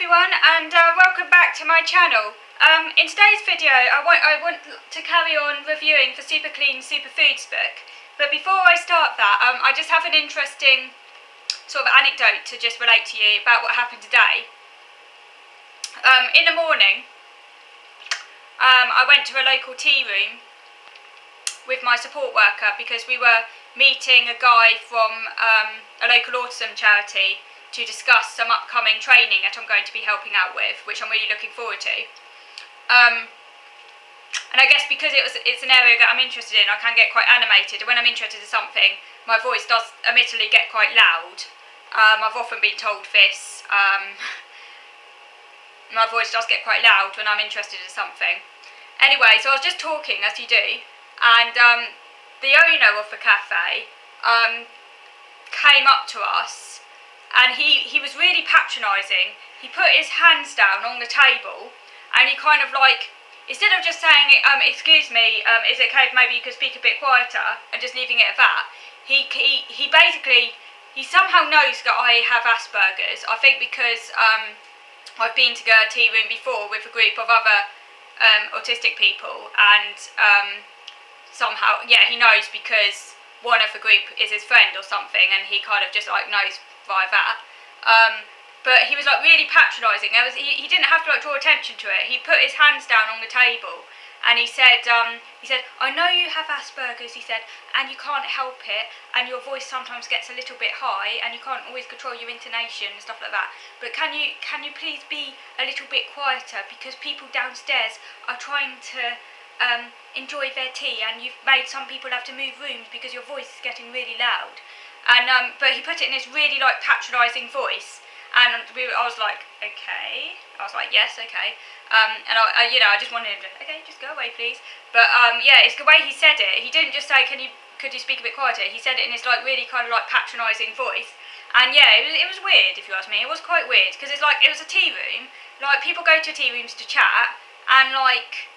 everyone, and welcome back to my channel. In today's video I want to carry on reviewing the Super Clean Superfoods book, but before I start that I just have an interesting sort of anecdote to just relate to you about what happened today. In the morning I went to a local tea room with my support worker because we were meeting a guy from a local autism charity to discuss some upcoming training that I'm going to be helping out with, which I'm really looking forward to. And I guess because it's an area that I'm interested in, I can get quite animated, and when I'm interested in something, my voice does admittedly get quite loud. I've often been told this. My voice does get quite loud when I'm interested in something. Anyway, so I was just talking, as you do, and the owner of the cafe came up to us, and he was really patronising. He put his hands down on the table, and he kind of like, instead of just saying, excuse me, is it okay if maybe you could speak a bit quieter, and just leaving it at that, he basically, he somehow knows that I have Asperger's. I think because I've been to a tea room before with a group of other autistic people, and somehow, yeah, he knows because one of the group is his friend or something, and he kind of just like knows via that. But he was like really patronising. He didn't have to like draw attention to it. He put his hands down on the table, and he said, I know you have Asperger's, he said, and you can't help it, and your voice sometimes gets a little bit high, and you can't always control your intonation and stuff like that. But can you please be a little bit quieter, because people downstairs are trying to enjoy their tea, and you've made some people have to move rooms because your voice is getting really loud. And but he put it in this really like patronising voice, and I was like, okay. I was like, yes, okay. And I just wanted him to, okay, just go away, please. But yeah, it's the way he said it. He didn't just say, could you speak a bit quieter? He said it in this like really kind of like patronising voice. And yeah, it was weird, if you ask me. It was quite weird, because it's like, it was a tea room. Like, people go to tea rooms to chat, and like,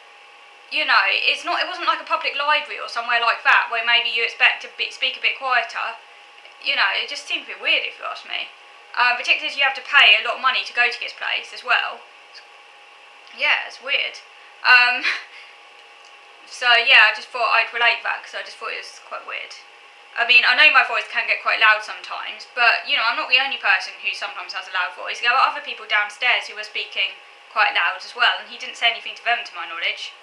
you know, it wasn't like a public library or somewhere like that where maybe you expect to speak a bit quieter. You know, it just seemed a bit weird, if you ask me. Particularly as you have to pay a lot of money to go to this place as well. Yeah, it's weird. So yeah, I just thought I'd relate that, because I just thought it was quite weird. I mean, I know my voice can get quite loud sometimes, but, you know, I'm not the only person who sometimes has a loud voice. There are other people downstairs who were speaking quite loud as well, and he didn't say anything to them, to my knowledge.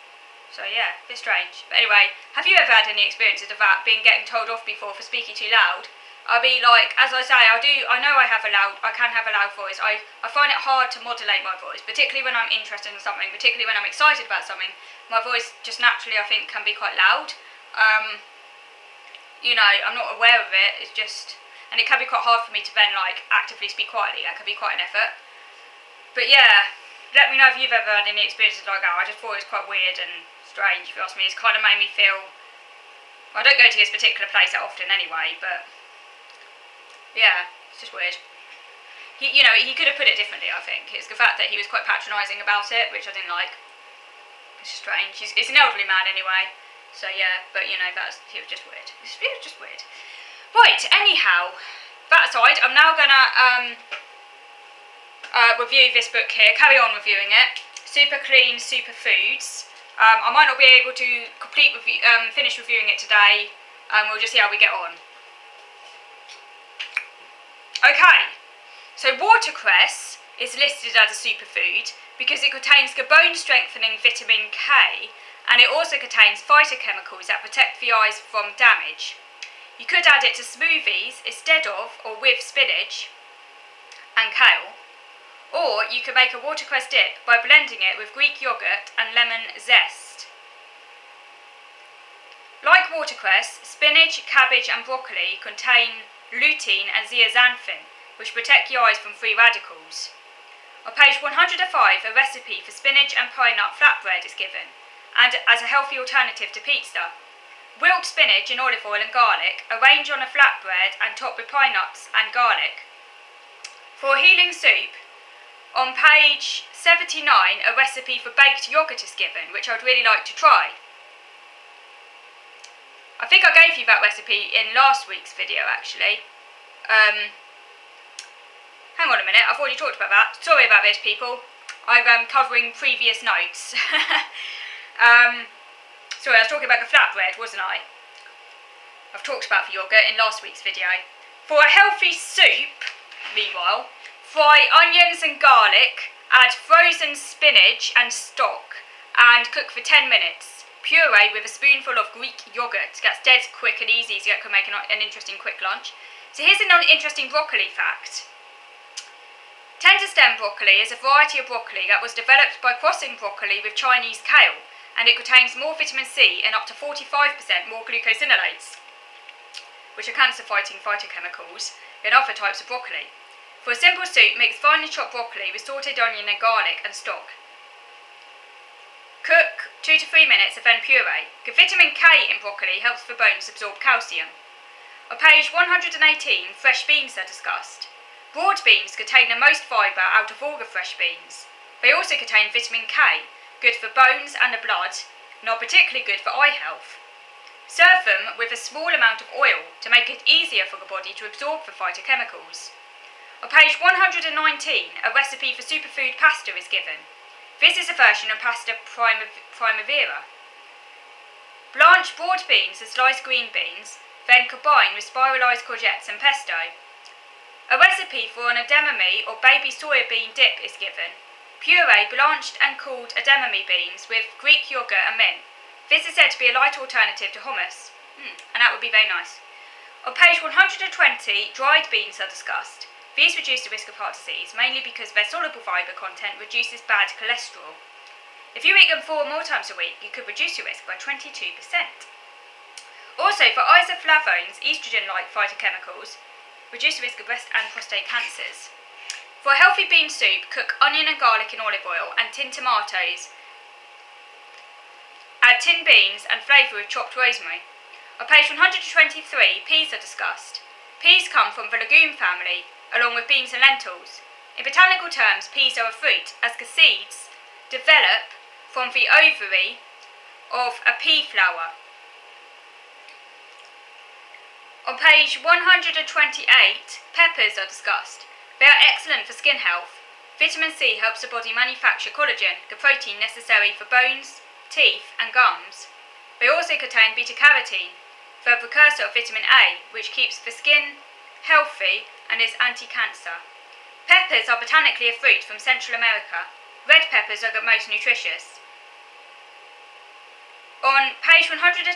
So yeah, a bit strange. But anyway, have you ever had any experiences of that, getting told off before for speaking too loud? I mean, like, as I say, I know I can have a loud voice. I find it hard to modulate my voice, particularly when I'm interested in something, particularly when I'm excited about something. My voice just naturally, I think, can be quite loud. You know, I'm not aware of it, it's just, and it can be quite hard for me to then, like, actively speak quietly. That can be quite an effort. But yeah, let me know if you've ever had any experiences like that. I just thought it was quite weird and strange, if you ask me. It's kind of made me feel, I don't go to this particular place that often anyway, but yeah, it's just weird. You know, he could have put it differently, I think. It's the fact that he was quite patronising about it, which I didn't like. It's just strange. It's an elderly man anyway, so yeah, but you know, he was just weird. It was just weird. Right, anyhow, that aside, I'm now gonna review this book here, carry on reviewing it. Super Clean Superfoods. I might not be able to finish reviewing it today. We'll just see how we get on. Okay, so watercress is listed as a superfood because it contains the bone-strengthening vitamin K, and it also contains phytochemicals that protect the eyes from damage. You could add it to smoothies instead of or with spinach and kale, or you could make a watercress dip by blending it with Greek yogurt and lemon zest. Like watercress, spinach, cabbage and broccoli contain lutein and zeaxanthin, which protect your eyes from free radicals. On page 105, a recipe for spinach and pine nut flatbread is given, and as a healthy alternative to pizza. Wilt spinach in olive oil and garlic, arrange on a flatbread and top with pine nuts and garlic. For a healing soup, on page 79, a recipe for baked yogurt is given, which I'd really like to try. I think I gave you that recipe in last week's video, actually. hang on a minute, I've already talked about that. Sorry about this, people. I'm covering previous notes. Sorry, I was talking about the flatbread, wasn't I? I've talked about the yoghurt in last week's video. For a healthy soup, meanwhile, fry onions and garlic, add frozen spinach and stock, and cook for 10 minutes. Puree with a spoonful of Greek yoghurt. That's dead quick and easy, so you can make an interesting quick lunch. So here's an interesting broccoli fact. Tender stem broccoli is a variety of broccoli that was developed by crossing broccoli with Chinese kale, and it contains more vitamin C and up to 45% more glucosinolates, which are cancer-fighting phytochemicals, than other types of broccoli. For a simple soup, mix finely chopped broccoli with sautéed onion and garlic and stock. Cook 2 to 3 minutes and then puree. The vitamin K in broccoli helps the bones absorb calcium. On page 118, fresh beans are discussed. Broad beans contain the most fibre out of all the fresh beans. They also contain vitamin K, good for bones and the blood, and are particularly good for eye health. Serve them with a small amount of oil to make it easier for the body to absorb the phytochemicals. On page 119, a recipe for superfood pasta is given. This is a version of pasta primavera. Blanch broad beans and sliced green beans, then combine with spiralised courgettes and pesto. A recipe for an edamame or baby soya bean dip is given. Puree blanched and cooled edamame beans with Greek yoghurt and mint. This is said to be a light alternative to hummus, and that would be very nice. On page 120, dried beans are discussed. These reduce the risk of heart disease, mainly because their soluble fibre content reduces bad cholesterol. If you eat them 4 or more times a week, you could reduce your risk by 22%. Also, for isoflavones, estrogen-like phytochemicals, reduce the risk of breast and prostate cancers. For a healthy bean soup, cook onion and garlic in olive oil and tin tomatoes. Add tin beans and flavour with chopped rosemary. On page 123, peas are discussed. Peas come from the legume family, along with beans and lentils. In botanical terms, peas are a fruit, as the seeds develop from the ovary of a pea flower. On page 128, peppers are discussed. They are excellent for skin health. Vitamin C helps the body manufacture collagen, the protein necessary for bones, teeth and gums. They also contain beta-carotene, the precursor of vitamin A, which keeps the skin healthy and is anti-cancer. Peppers are botanically a fruit from Central America. Red peppers are the most nutritious. On page 126,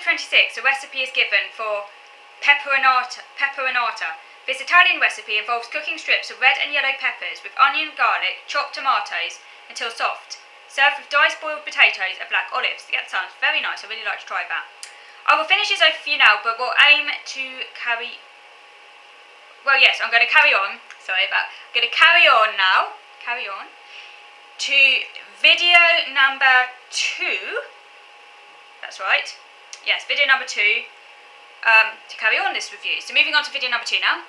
a recipe is given for pepperonata. This Italian recipe involves cooking strips of red and yellow peppers with onion, garlic, chopped tomatoes until soft. Serve with diced boiled potatoes and black olives. That sounds very nice. I really like to try that. I will finish this over for you now, but we'll aim to carry... Well, yes, I'm going to carry on. I'm going to carry on now. Carry on to video number 2. That's right. Yes, video number 2. To carry on this review. So moving on to video number 2 now.